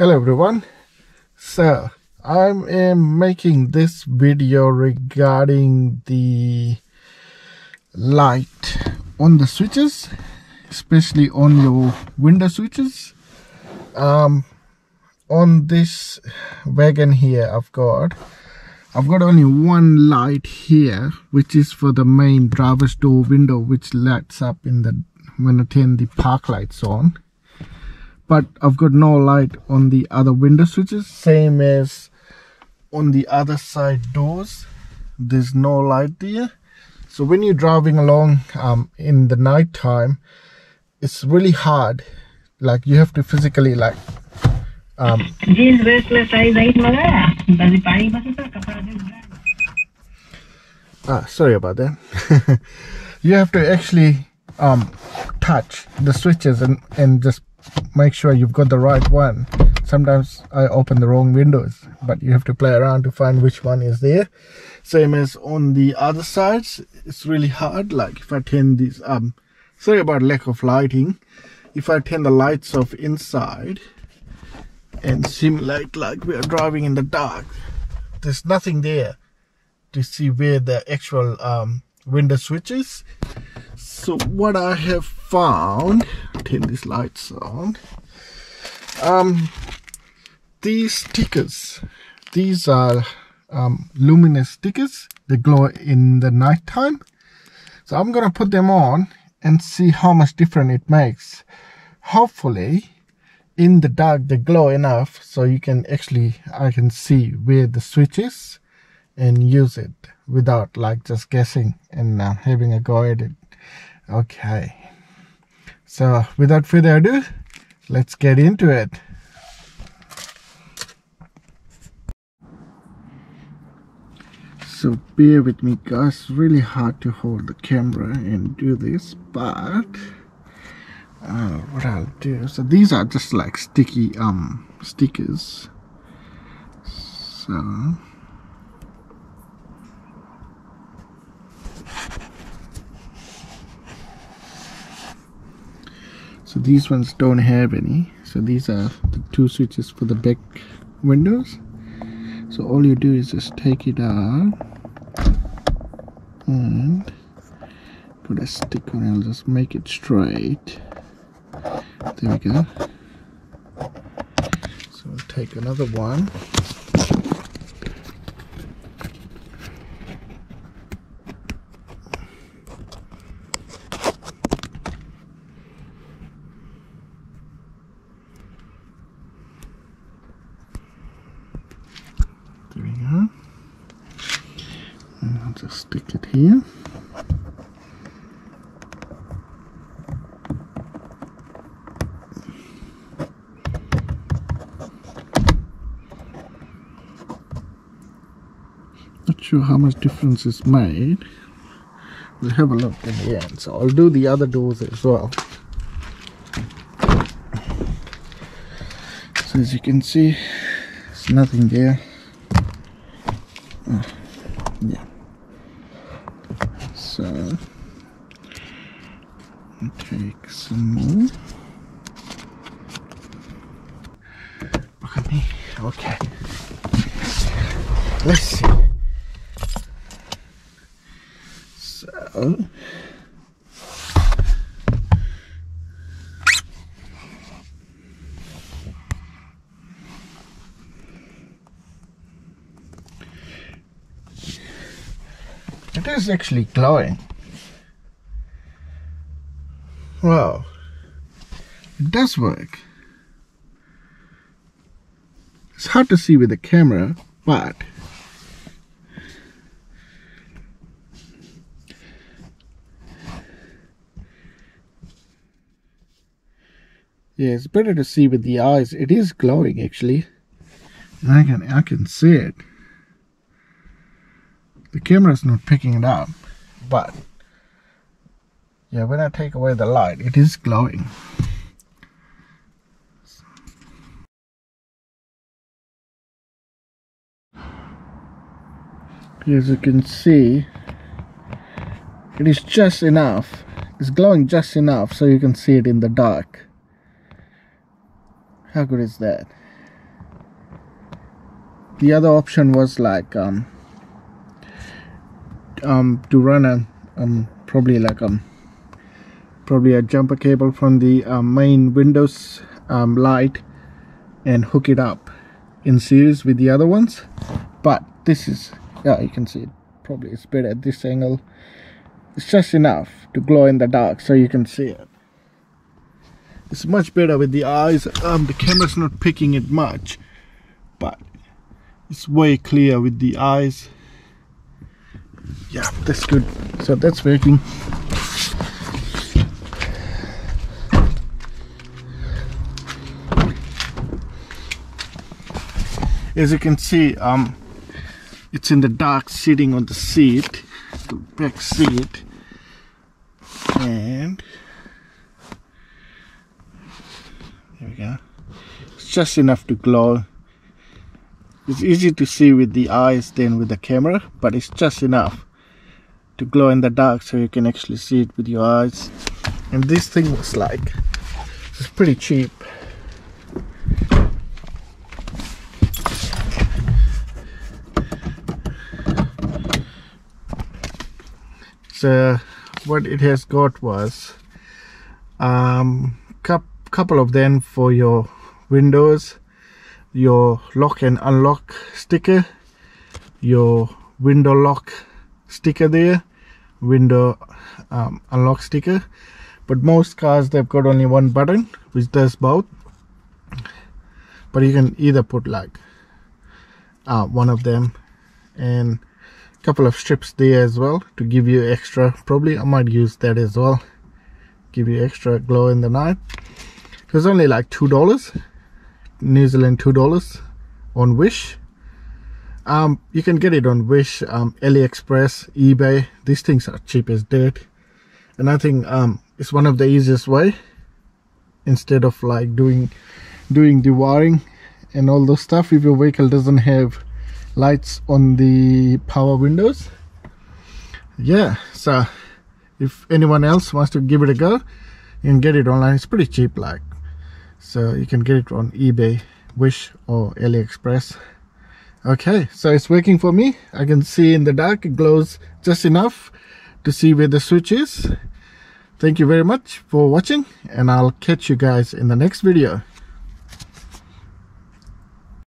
Hello everyone. So I am making this video regarding the light on the switches, especially on your window switches. On this wagon here I've got only one light here, which is for the main driver's door window, which lights up when I turn the park lights on. But I've got no light on the other window switches, same as on the other side doors. There's no light there. So when you're driving along in the night time, it's really hard. Like you have to physically sorry about that. You have to actually touch the switches and just make sure you've got the right one. Sometimes I open the wrong windows, but you have to play around to find which one is there. Same as on the other sides, it's really hard. Like if I turn these sorry about lack of lighting. If I turn the lights off inside and simulate like we are driving in the dark, there's nothing there to see where the actual window switch is. So what I have found, turn these lights on, these stickers, these are luminous stickers. They glow in the night time. So I'm gonna put them on and see how much difference it makes. Hopefully in the dark they glow enough so I can see where the switch is and use it without like just guessing and having a go at it. Okay, so without further ado, let's get into it. So bear with me guys, really hard to hold the camera and do this, but what I'll do, so these are just like sticky stickers. So these ones don't have any. So these are the two switches for the back windows. So all you do is just take it out and put a stick on it. I'll just make it straight. There we go. So I'll take another one. There we go. And I'll just stick it here. Not sure how much difference is made. We'll have a look in the end. So I'll do the other doors as well. So as you can see, there's nothing there. Yeah. So I'll take some more. Look at me. Okay. Let's see. So it is actually glowing. Wow, it does work. It's hard to see with the camera, but yeah, it's better to see with the eyes. It is glowing actually, and I can see it. The camera's not picking it up, but yeah, when I take away the light, it is glowing. As you can see, it is just enough. It's glowing just enough so you can see it in the dark. How good is that? the other option was like to run a probably a jumper cable from the main Windows light and hook it up in series with the other ones. But this is, yeah, you can see it, probably it's better at this angle. It's just enough to glow in the dark so you can see it. It's much better with the eyes. The camera's not picking it much, but it's way clear with the eyes. Yeah, that's good. So that's working. As you can see, it's in the dark, sitting on the seat, the back seat, and there we go. It's just enough to glow. It's easy to see with the eyes than with the camera, but it's just enough to glow in the dark so you can actually see it with your eyes. And this thing was like, it's pretty cheap. So what it has got was couple of them for your windows, your lock and unlock sticker, your window lock sticker there, window unlock sticker. But most cars, they've got only one button which does both, but you can either put like one of them, and a couple of strips there as well to give you extra. Probably I might use that as well, give you extra glow in the night. It was only like $2, New Zealand $2 on Wish. You can get it on Wish, AliExpress, eBay. These things are cheap as dirt, and I think it's one of the easiest way, instead of like doing the wiring and all those stuff if your vehicle doesn't have lights on the power windows. Yeah, so if anyone else wants to give it a go, you can get it online. It's pretty cheap, like, so you can get it on eBay, Wish, or AliExpress. Okay, so it's working for me. I can see in the dark, it glows just enough to see where the switch is. Thank you very much for watching, and I'll catch you guys in the next video.